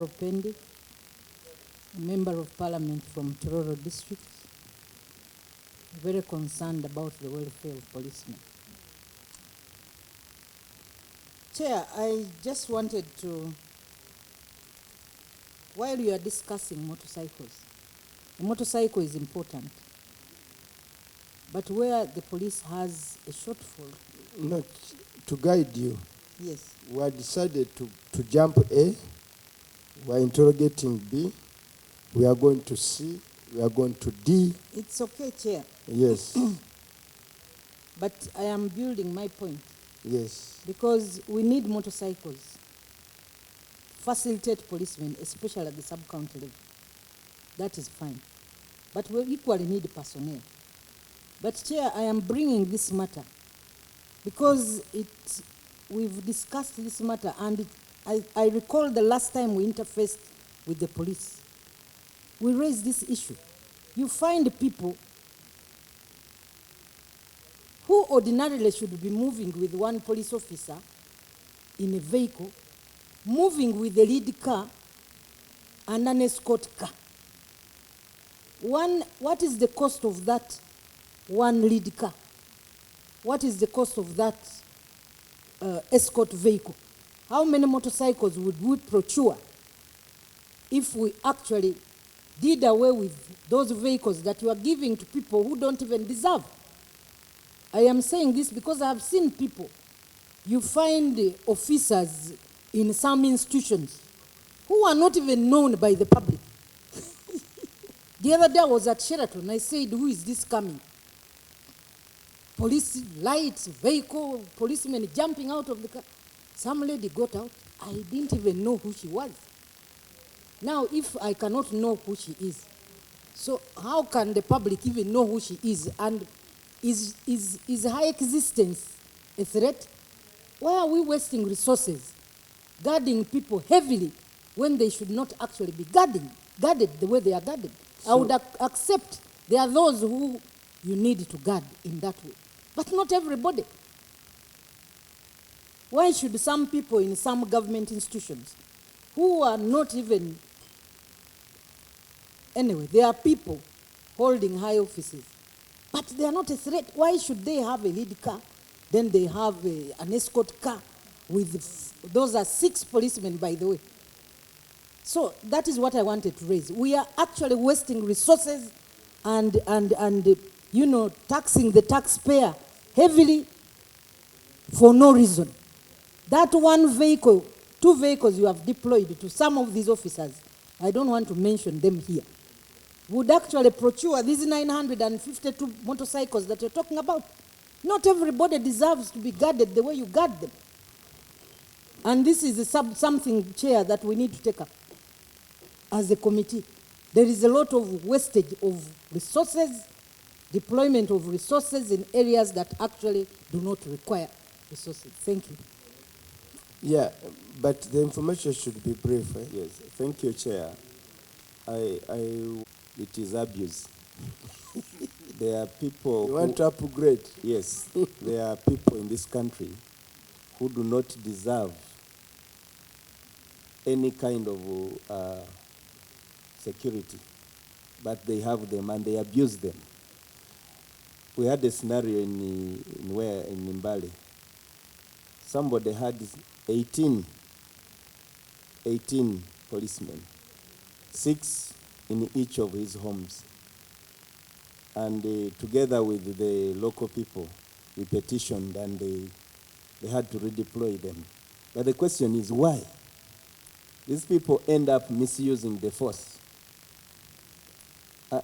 Propendi, a member of parliament from Tororo district, very concerned about the welfare of policemen. Chair, I just wanted to, while you are discussing motorcycles, a motorcycle is important, but where the police has a shortfall. Not to guide you. Yes. We have decided to jump A. We are interrogating B. We are going to C. We are going to D. It's okay, Chair. Yes. But I am building my point. Yes. Because we need motorcycles. Facilitate policemen, especially at the sub-county level. That is fine. But we equally need personnel. But Chair, I am bringing this matter because we've discussed this matter, and I recall the last time we interfaced with the police. We raised this issue. You find people who ordinarily should be moving with one police officer in a vehicle, moving with a lead car and an escort car. What is the cost of that one lead car? What is the cost of that escort vehicle? How many motorcycles would we procure if we actually did away with those vehicles that you are giving to people who don't even deserve? I am saying this because I have seen people. You find officers in some institutions who are not even known by the public. The other day I was at Sheraton. I said, who is this coming? Police lights, vehicle, policemen jumping out of the car. Some lady got out. I didn't even know who she was. Now, if I cannot know who she is, so how can the public even know who she is? And is her existence a threat? Why are we wasting resources guarding people heavily when they should not actually be guarded the way they are guarded? I would accept there are those who you need to guard in that way, but not everybody. Why should some people in some government institutions who are not even, anyway, there are people holding high offices, but they are not a threat. Why should they have a lead car? Then they have an escort car with, those are 6 policemen, by the way. So that is what I wanted to raise. We are actually wasting resources and you know, taxing the taxpayer heavily for no reason. That one vehicle, 2 vehicles you have deployed to some of these officers, I don't want to mention them here, would actually procure these 952 motorcycles that you're talking about. Not everybody deserves to be guarded the way you guard them. And this is something, Chair, that we need to take up as a committee. There is a lot of wastage of resources, deployment of resources in areas that actually do not require resources. Thank you. Yeah, but the information should be brief. Eh? Yes, thank you, Chair. It is abuse. There are people You want to upgrade? Yes, there are people in this country who do not deserve any kind of security, but they have them and they abuse them. We had a scenario in Mbale. Somebody had 18 policemen, 6 in each of his homes. And together with the local people, we petitioned and they had to redeploy them. But the question is why? These people end up misusing the force.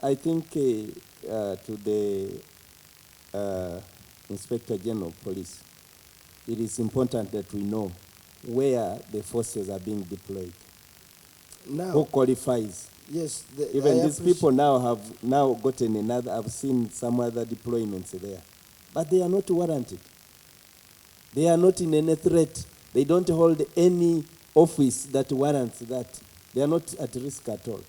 I think to the Inspector General of Police, it is important that we know where the forces are being deployed. Now, who qualifies? yes. Even these people now have now gotten another, I've seen some other deployments there. But they are not warranted. They are not in any threat. They don't hold any office that warrants that. They are not at risk at all.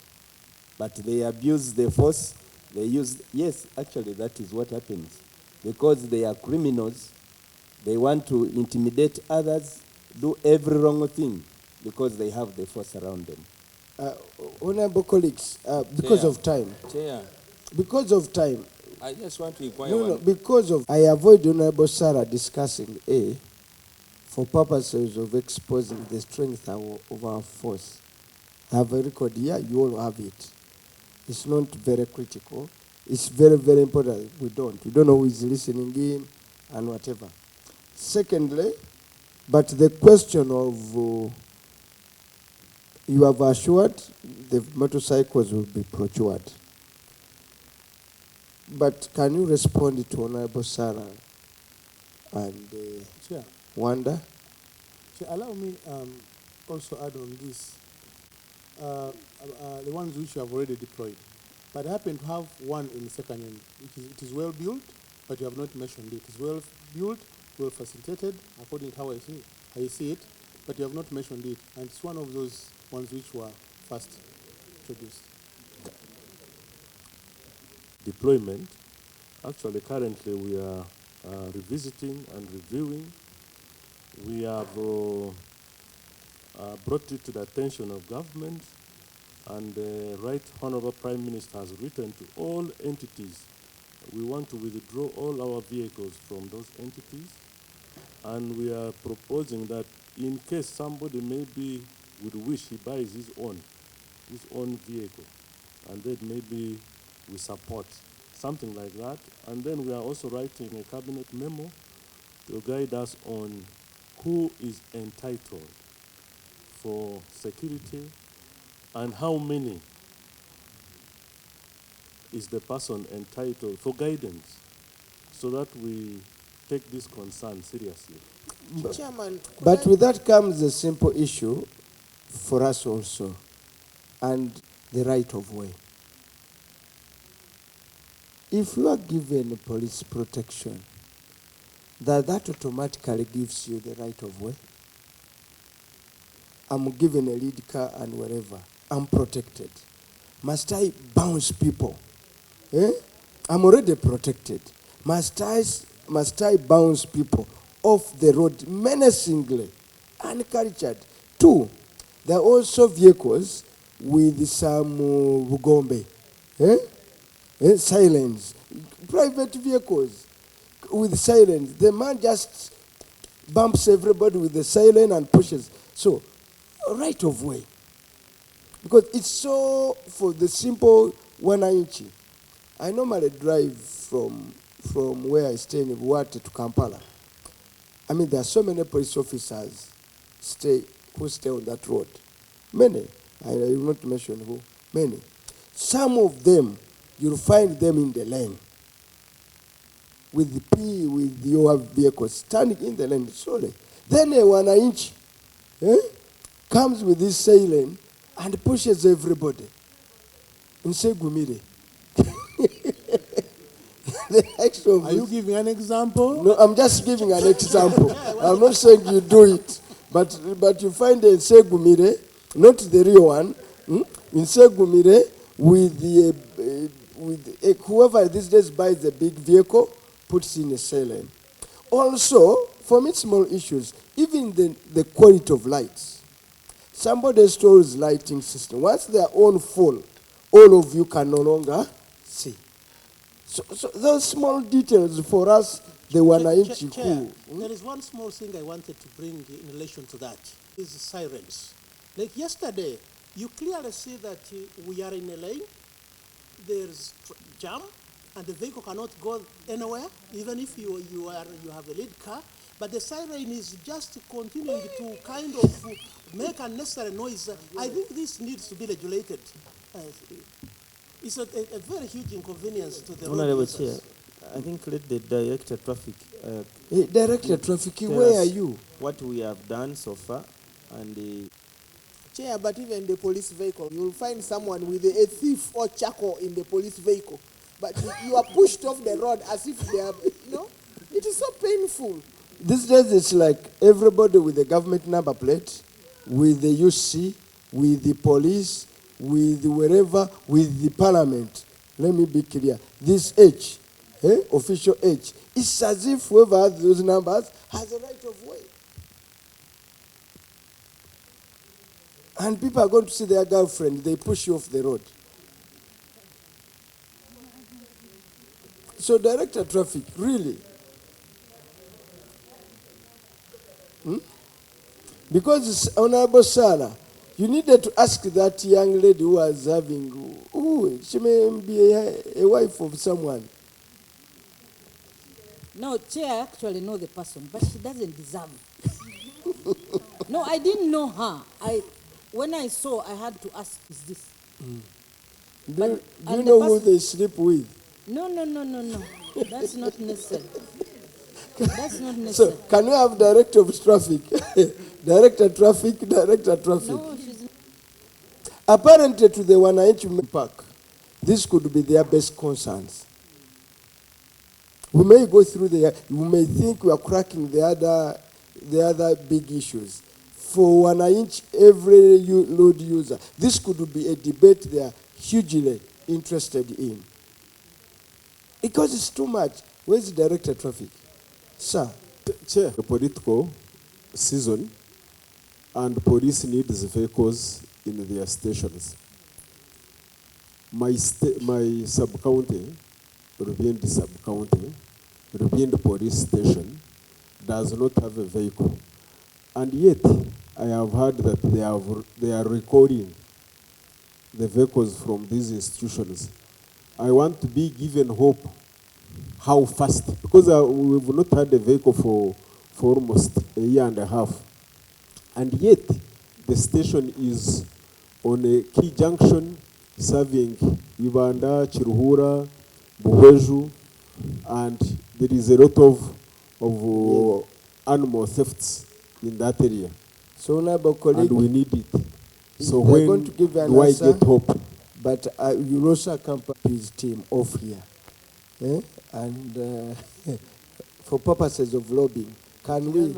But they abuse the force. They use, yes, actually that is what happens. Because they are criminals, they want to intimidate others, do every wrong thing because they have the force around them. Honorable colleagues, because Chair. of time, Chair, because of time, I just want to inquire no, one. because of, I avoid Honorable Sarah discussing A for purposes of exposing the strength of our force. I have a record here, you all have it. It's not very critical. It's very, very important. We don't know who is listening in and whatever. Secondly, but the question of, you have assured the motorcycles will be procured. But can you respond to Honorable Sarah and Chair, Wanda? Chair, allow me also add on this, the ones which you have already deployed. But I happen to have one in second hand. It is well built, but you have not mentioned it. It is well built, well facilitated, according to how I see it, but you have not mentioned it. And it's one of those ones which were first introduced. Deployment. Actually, currently we are revisiting and reviewing. We have brought it to the attention of government, and the Right Honorable Prime Minister has written to all entities. We want to withdraw all our vehicles from those entities, and we are proposing that in case somebody maybe would wish, he buys his own vehicle, and then maybe we support something like that. And then we are also writing a cabinet memo to guide us on who is entitled for security and how many is the person entitled for guidance, so that we take this concern seriously. Chairman, But with that comes a simple issue for us also, and the right of way. If you are given police protection, that automatically gives you the right of way. I'm given a lead car and wherever, I'm protected. Must I bounce people? I'm already protected. Must I bounce people off the road menacingly, uncultured? Two, there are also vehicles with some bugombe, sirens, private vehicles with sirens. The man just bumps everybody with the siren and pushes. So, right of way. Because it's so, for the simple 1 inch. I normally drive from where I stay in Buwate to Kampala. I mean, there are so many police officers who stay on that road. Many. I will not mention who. Many. Some of them, you'll find them in the lane with your vehicles standing in the lane slowly. Then a 1 inch comes with this siren and pushes everybody. In Segumire. Are you giving an example? No, I'm just giving an example. I'm not saying you do it, but you find a Segumire, not the real one, in Segumire with whoever these days buys a big vehicle puts in a siren. Also, for me, small issues, even the quality of lights. Somebody stores lighting system. Once they are on full, all of you can no longer see. So those small details for us, the 1 inch Chair, there is one small thing I wanted to bring in relation to that. Is sirens. Like yesterday, you clearly see that we are in a lane, there's jam, and the vehicle cannot go anywhere, even if you have a lead car. But the siren is just continuing to kind of make unnecessary noise. I think this needs to be regulated. It's a very huge inconvenience to the road Honorable Chair, users. I think let the Director Traffic Director Traffic, tell where us are you? what we have done so far, and Chair, but even the police vehicle, you'll find someone with a thief or charcoal in the police vehicle. But you are pushed off the road as if they are, it is so painful. These days it's like everybody with the government number plate, with the UC, with the police, with wherever, with the parliament. Let me be clear. This H, official H, it's as if whoever has those numbers has a right of way. and people are going to see their girlfriend, they push you off the road. So Director Traffic, really? Because Honorable Sarah, you needed to ask that young lady who was having, she may be a wife of someone. No, Chair, I actually know the person, but she doesn't deserve it. No, I didn't know her. When I saw, I had to ask, is this? Do But- you and know the who person- they sleep with? No. That's not necessary. That's not So necessary. can we have Director of Traffic? Director Traffic. No, she's not. Apparently to the Wananchi Park, this could be their best concerns. We may go through we may think we are cracking the other big issues. For Wananchi, every road user, this could be a debate they are hugely interested in. Because it's too much. Where's the Director of Traffic? Sir. Chair, the political season and police needs vehicles in their stations. My sub-county, Rubiend sub-county, Rubiend police station does not have a vehicle. And yet, I have heard that they are recording the vehicles from these institutions. I want to be given hope how fast, because we've not had a vehicle for almost a year and a half. And yet, the station is on a key junction serving Ibanda, Chiruhura, Buweju, and there is a lot of animal thefts in that area. So, honorable colleague, and we need it. So they're when going to give an do I answer, get hope? But you also accompany his team off here. And for purposes of lobbying, can we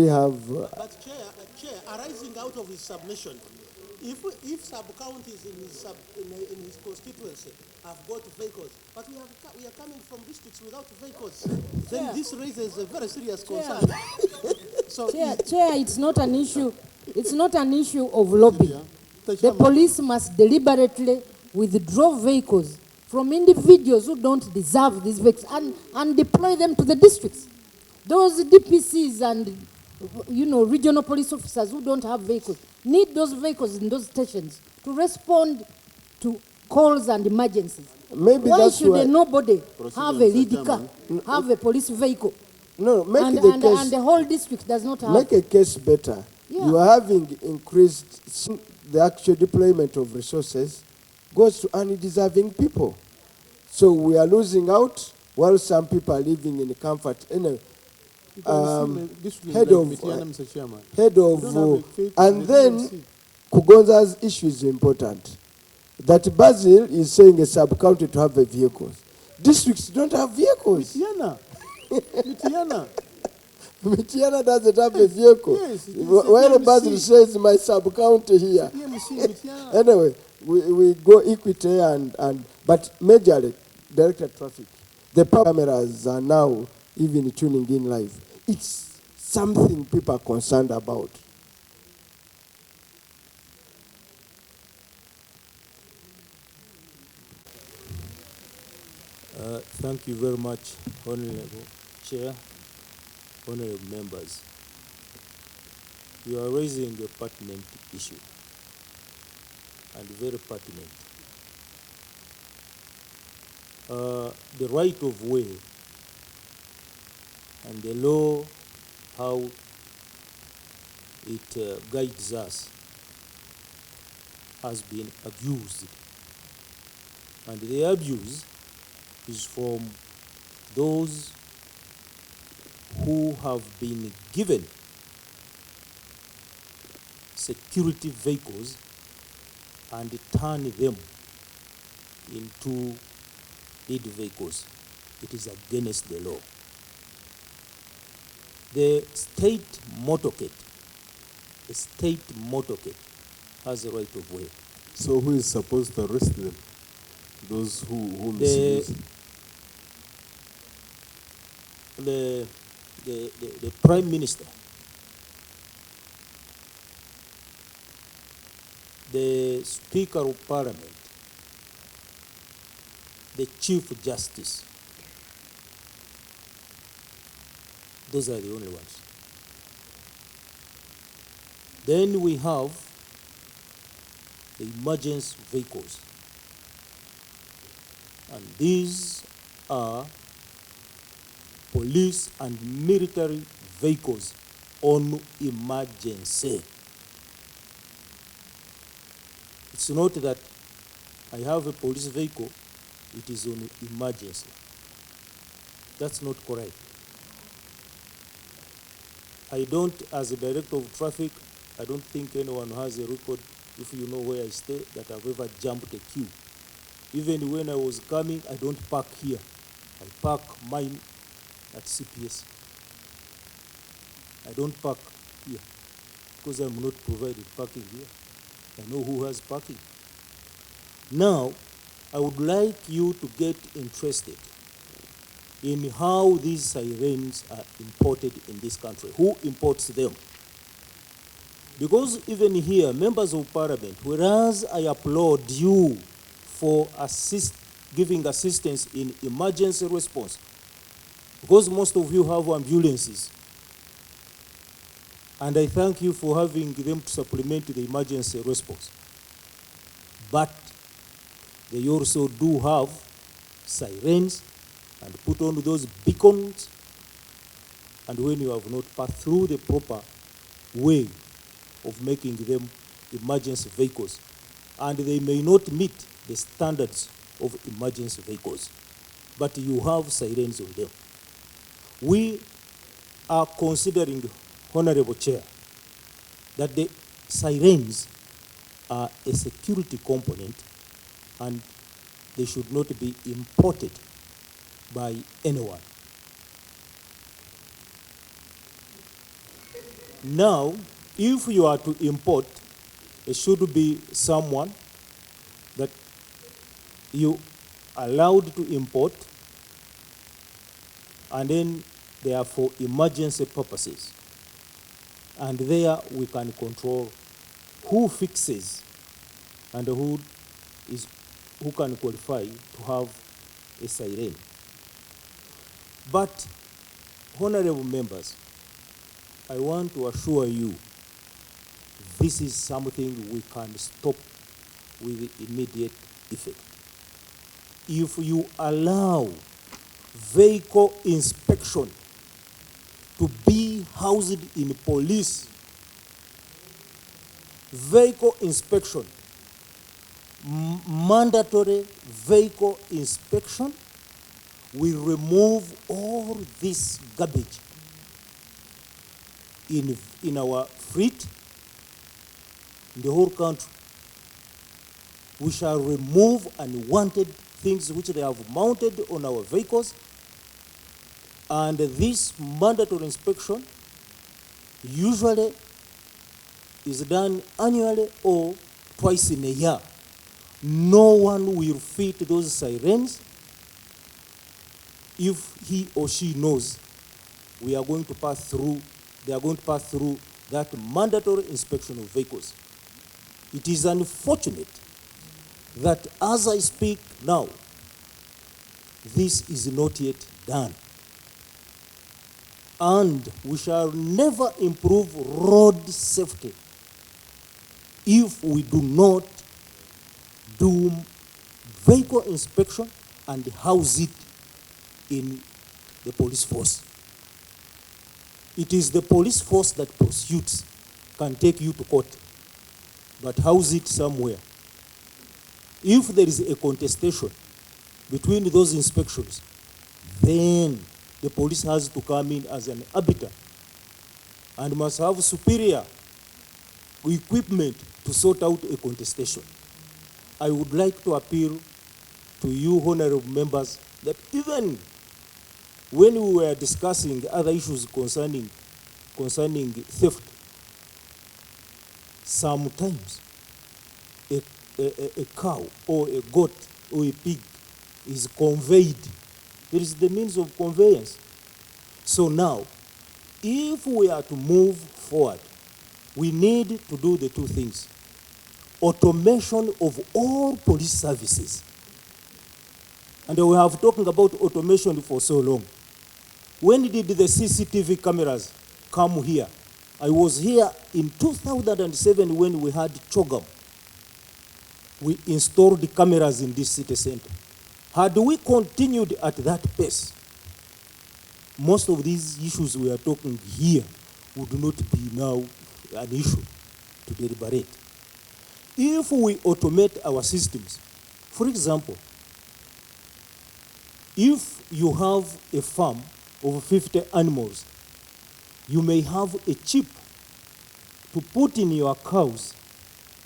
have... But Chair, arising out of his submission, if sub-counties in his constituency have got vehicles, but we are coming from districts without vehicles, then this raises a very serious concern. So Chair, it's not an issue. It's not an issue of lobbying. The police must deliberately withdraw vehicles from individuals who don't deserve these vehicles and deploy them to the districts. Those DPCs and regional police officers who don't have vehicles need those vehicles in those stations to respond to calls and emergencies. Maybe Why that's should why... nobody have a lead car, have a police vehicle? No, And the whole district does not have. Make a case better. Yeah. You are having increased the actual deployment of resources goes to undeserving people. So we are losing out while some people are living in comfort. Anyway, head of, and then Kugonza's issue is important. That Basil is saying a sub-county to have a vehicle. Districts don't have vehicles. Mitiana doesn't have a vehicle. Yes, While Basil says my sub-county here. Anyway, we go equity but majorly, Director Traffic. The cameras are now even tuning in live. It's something people are concerned about. Thank you very much, Honorable Chair, honorable members. You are raising a pertinent issue, and very pertinent. The right of way and the law, how it guides us, has been abused. And the abuse is from those who have been given security vehicles and turn them into lead vehicles. It is against the law. The state motorcade has a right of way. So who is supposed to arrest them? Those who misuse? The Prime Minister the Speaker of Parliament, the Chief Justice. Those are the only ones. Then we have the emergency vehicles. And these are police and military vehicles on emergency. It's not that I have a police vehicle, it is on emergency. That's not correct. I don't, as a director of traffic, I don't think anyone has a record, if you know where I stay, that I've ever jumped a queue. Even when I was coming, I don't park here. I park mine at CPS. I don't park here because I'm not provided parking here. I know who has parking. Now, I would like you to get interested in how these sirens are imported in this country. Who imports them? Because even here, members of parliament, whereas I applaud you for giving assistance in emergency response, because most of you have ambulances, and I thank you for having them to supplement the emergency response. But they also do have sirens and put on those beacons, and when you have not passed through the proper way of making them emergency vehicles, and they may not meet the standards of emergency vehicles, but you have sirens on them. We are considering, Honorable Chair, that the sirens are a security component and they should not be imported by anyone. Now, if you are to import, it should be someone that you allowed to import, and then they are for emergency purposes. And there we can control who fixes and who can qualify to have a siren. But, honorable members, I want to assure you this is something we can stop with immediate effect. If you allow vehicle inspection to be housed in police, vehicle inspection, mandatory vehicle inspection, will remove all this garbage in our fleet, in the whole country. We shall remove unwanted things which they have mounted on our vehicles, and this mandatory inspection usually is done annually or twice in a year. No one will fit those sirens if he or she knows we are going to pass through, they are going to pass through that mandatory inspection of vehicles. It is unfortunate that as I speak now, this is not yet done. And we shall never improve road safety if we do not do vehicle inspection and house it in the police force. It is the police force that pursues, can take you to court, but house it somewhere. If there is a contestation between those inspections, then the police has to come in as an arbiter and must have superior equipment to sort out a contestation. I would like to appeal to you, honorable members, that even when we were discussing other issues concerning theft, sometimes a cow or a goat or a pig is conveyed. There is the means of conveyance. So now, if we are to move forward, we need to do the two things. automation of all police services. And we have talking about automation for so long. When did the CCTV cameras come here? I was here in 2007 when we had Chogam. We installed the cameras in this city center. Had we continued at that pace, most of these issues we are talking here would not be now an issue to deliberate. If we automate our systems, for example, if you have a farm of 50 animals, you may have a chip to put in your cows,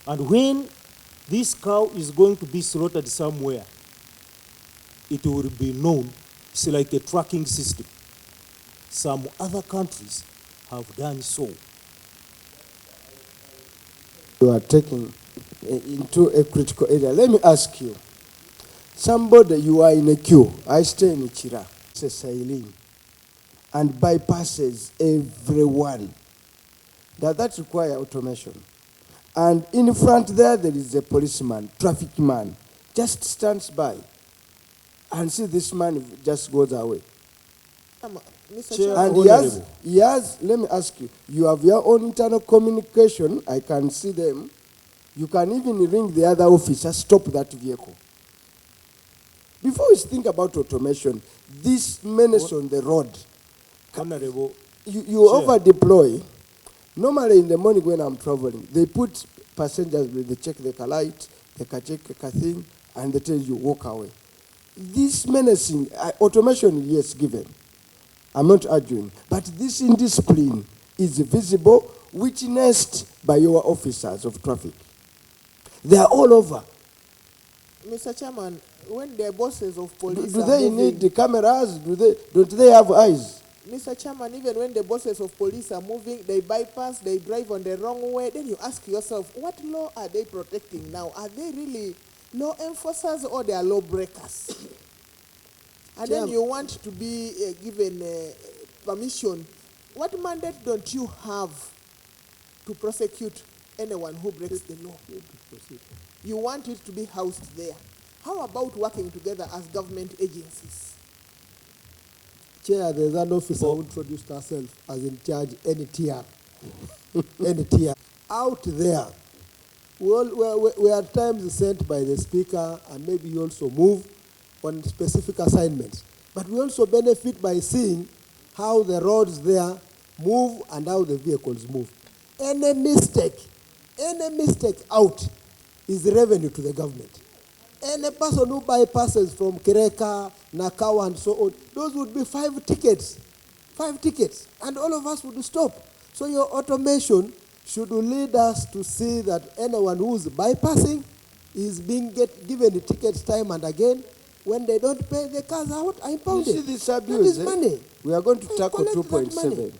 and when this cow is going to be slaughtered somewhere, it will be known. It's like a tracking system. Some other countries have done so. You are taking into a critical area. Let me ask you, somebody, you are in a queue. I stay in Chira. It's a siren and bypasses everyone. Does that require automation? And in front there is a policeman, traffic man, just stands by and see this man just goes away. Mr. Chair, And he has, let me ask you, you have your own internal communication, I can see them. You can even ring the other officer, stop that vehicle. Before we think about automation, this menace on the road, Honorable, you over-deploy. Normally in the morning when I'm traveling, they put passengers, they check the car light, they can check the thing, and they tell you walk away. This menacing, automation, yes, given. I'm not arguing. But this indiscipline is visible, witnessed by your officers of traffic. They are all over. Mr. Chairman, when the bosses of police Do are they moving, need the cameras? Don't they have eyes? Mr. Chairman, even when the bosses of police are moving, they bypass, they drive on the wrong way, then you ask yourself, what law are they protecting now? Are they really law enforcers or they are law breakers? And then you want to be given permission. What mandate don't you have to prosecute anyone who breaks the law? You want it to be housed there. How about working together as government agencies? Chair, there's an officer who introduced herself as in charge any tier. Any tier. Out there, we are at times sent by the speaker and maybe you also move on specific assignments. But we also benefit by seeing how the roads there move and how the vehicles move. Any mistake out is revenue to the government. Any person who bypasses from Kireka, Nakawa, and so on, those would be 5 tickets. 5 tickets. And all of us would stop. So your automation should lead us to see that anyone who's bypassing is being given the tickets time and again. When they don't pay, the cars are out, impounded. You see this abuse? That is money. We are going to tackle Collect that money. 2.7.